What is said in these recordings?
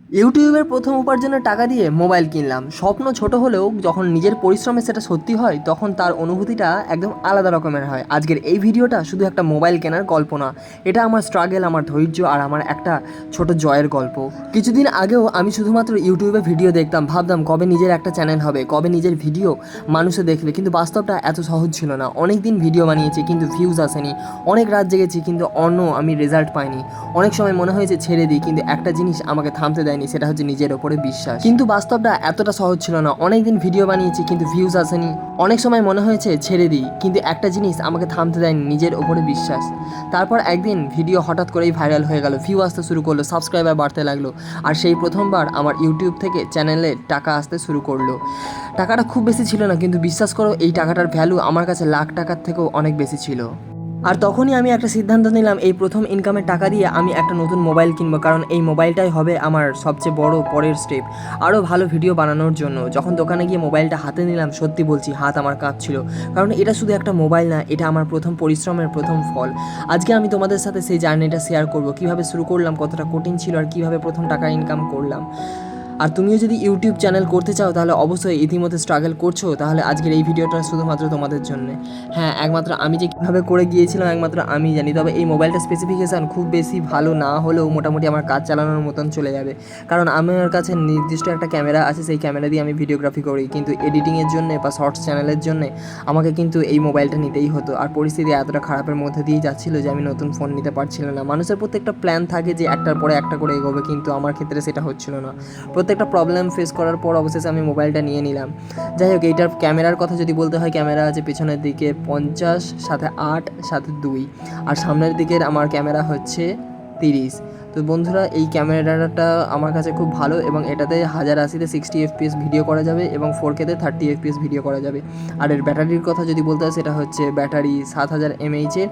ইউটিউবের প্রথম উপার্জনের টাকা দিয়ে মোবাইল কিনলাম। স্বপ্ন ছোট হলেও যখন নিজের পরিশ্রমে সেটা সত্যি হয় তখন তার অনুভূতিটা একদম আলাদা রকমের হয়। আজকের এই ভিডিওটা শুধু একটা মোবাইল কেনার গল্প না, এটা আমার স্ট্রাগল, আমার ধৈর্য আর আমার একটা ছোট জয়ের গল্প। কিছুদিন আগেও আমি শুধুমাত্র ইউটিউবে ভিডিও দেখতাম, ভাবতাম কবে নিজের একটা চ্যানেল হবে, কবে নিজের ভিডিও মানুষে দেখবে, কিন্তু বাস্তবটা এত সহজ ছিল না। অনেক দিন ভিডিও বানিয়েছি কিন্তু ভিউজ আসেনি, অনেক রাত জেগেছি কিন্তু আমি রেজাল্ট পাইনি, অনেক সময় মনে হয়েছে ছেড়ে দিই, কিন্তু একটা জিনিস আমাকে থামতে দেয়নি, সেটা হচ্ছে নিজের ওপরে বিশ্বাস। কিন্তু বাস্তবটা এতটা সহজ ছিল না। অনেক দিন ভিডিও বানিয়েছি কিন্তু ভিউজ আসেনি, অনেক সময় মনে হয়েছে ছেড়ে দিই, কিন্তু একটা জিনিস আমাকে থামতে দেয়নি, নিজের ওপরে বিশ্বাস। তারপর একদিন ভিডিও হঠাৎ করেই ভাইরাল হয়ে গেল, ভিউ আসতে শুরু করলো, সাবস্ক্রাইবার বাড়তে লাগলো, আর সেই প্রথমবার আমার ইউটিউব থেকে চ্যানেলে টাকা আসতে শুরু করলো। টাকাটা খুব বেশি ছিল না, কিন্তু বিশ্বাস করো এই টাকাটার ভ্যালু আমার কাছে লাখ টাকার থেকেও অনেক বেশি ছিল। আর তখনই আমি একটা সিদ্ধান্ত নিলাম, এই প্রথম ইনকামের টাকা দিয়ে আমি একটা নতুন মোবাইল কিনবো, কারণ এই মোবাইলটাই হবে আমার সবচেয়ে বড় পরের স্টেপ আরও ভালো ভিডিও বানানোর জন্য। যখন দোকানে গিয়ে মোবাইলটা হাতে নিলাম, সত্যি বলছি হাত আমার কাঁপছিল, কারণ এটা শুধু একটা মোবাইল না, এটা আমার প্রথম পরিশ্রমের প্রথম ফল। আজকে আমি তোমাদের সাথে সেই জার্নিটা শেয়ার করব, কীভাবে শুরু করলাম, কতটা কঠিন ছিল, আর কীভাবে প্রথম টাকা ইনকাম করলাম। আর তুমিও যদি ইউটিউব চ্যানেল করতে চাও তাহলে অবশ্যই ইতিমধ্যে স্ট্রাগল করছো, তাহলে আজকের এই ভিডিওটা শুধুমাত্র তোমাদের জন্য। হ্যাঁ, একমাত্র আমি যে কীভাবে করে গিয়েছিলাম একমাত্র আমি জানি। তবে এই মোবাইলটার স্পেসিফিকেশান খুব বেশি ভালো না হলেও মোটামুটি আমার কাজ চালানোর মতন চলে যাবে, কারণ আমার কাছে নির্দিষ্ট একটা ক্যামেরা আছে, সেই ক্যামেরা দিয়ে আমি ভিডিওগ্রাফি করি, কিন্তু এডিটিংয়ের জন্য বা শর্টস চ্যানেলের জন্য আমাকে কিন্তু এই মোবাইলটা নিতেই হতো। আর পরিস্থিতি এতটা খারাপের মধ্যে দিয়েই যাচ্ছিলো যে আমি নতুন ফোন নিতে পারছিলাম না। মানুষের প্রত্যেকটা প্ল্যান থাকে যে একটার পরে একটা করে এগোবে, কিন্তু আমার ক্ষেত্রে সেটা হচ্ছিল না। প্রত্যেকটা প্রবলেম ফেস করার পর অবশেষে আমি মোবাইলটা নিয়ে নিলাম। যাই হোক, এইটার ক্যামেরার কথা যদি বলতে হয়, ক্যামেরা আছে পেছনের দিকে 50, সাথে 8, সাথে 2, আর সামনের দিকের আমার ক্যামেরা হচ্ছে 30। তো বন্ধুরা, এই ক্যামেরাটা আমার কাছে খুব ভালো, এবং এটাতে 1080-তে 60 fps ভিডিও করা যাবে এবং 4K-তে 30 fps ভিডিও করা যাবে। আর এর ব্যাটারির কথা যদি বলতে হয়, সেটা হচ্ছে ব্যাটারি 7000 mAh-এর।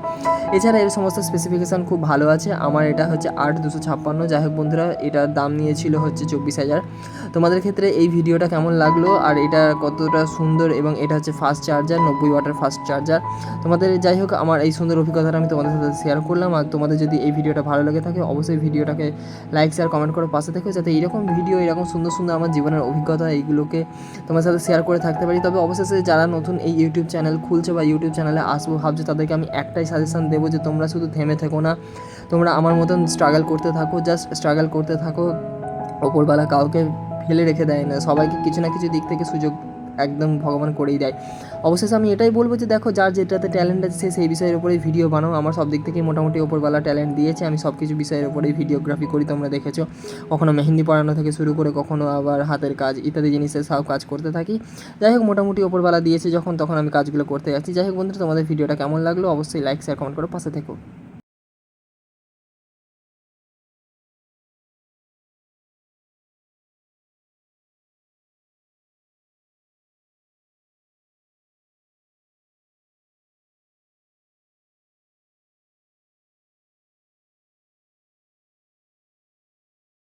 এছাড়া এর সমস্ত স্পেসিফিকেশান খুব ভালো আছে। আমার এটা হচ্ছে 8256। যাই হোক বন্ধুরা, এটার দাম নিয়েছিল হচ্ছে 24,000। তোমাদের ক্ষেত্রে এই ভিডিওটা কেমন লাগলো আর এটা কতটা সুন্দর, এবং এটা হচ্ছে ফাস্ট চার্জার, 90 ওয়াটের ফাস্ট চার্জার। তোমাদের যাই হোক, আমার এই সুন্দর অভিজ্ঞতাটা আমি তোমাদের সাথে শেয়ার করলাম। আর তোমাদের যদি এই ভিডিওটা ভালো লেগে থাকে অবশ্যই ভিডিওটাকে লাইক, শেয়ার, কমেন্ট করে পাশে থেকো, যাতে এরকম ভিডিও, এরকম সুন্দর সুন্দর আমার জীবনের অভিজ্ঞতা এইগুলোকে তোমার সাথে শেয়ার করে থাকতে পারি। তবে অবশেষে যারা নতুন এই ইউটিউব চ্যানেল খুলছে বা ইউটিউব চ্যানেলে আসবো ভাবছো, তাদেরকে আমি একটাই সাজেশন দেবো যে তোমরা শুধু থেমে থেকো না, তোমরা আমার মতন স্ট্রাগল করতে থাকো, জাস্ট স্ট্রাগল করতে থাকো। ওপরবেলা কাউকে ফেলে রেখে দেয় না, সবাইকে কিছু না কিছু দিক থেকে সুযোগ একদম ভগবান করেই দেয়। অবশেষে আমি এটাই বলবো যে দেখো, যার যেটাতে ট্যালেন্ট আছে সে সেই বিষয়ের উপরেই ভিডিও বানাও। আমার সব দিক থেকেই মোটামুটি ওপরবেলা ট্যালেন্ট দিয়েছে, আমি সব কিছু বিষয়ের উপরেই ভিডিওগ্রাফি করি, তোমরা দেখেছো। কখনো মেহেন্দি পড়ানো থেকে শুরু করে কখনো আবার হাতের কাজ ইত্যাদি জিনিসের সব কাজ করতে থাকি। যাই হোক, মোটামুটি ওপরবেলা দিয়েছে যখন, তখন আমি কাজগুলো করতে যাচ্ছি। যাই হোক বন্ধুরা, তোমাদের ভিডিওটা কেমন লাগলো অবশ্যই লাইক, শেয়ার, কমেন্ট করে পাশে থেকো।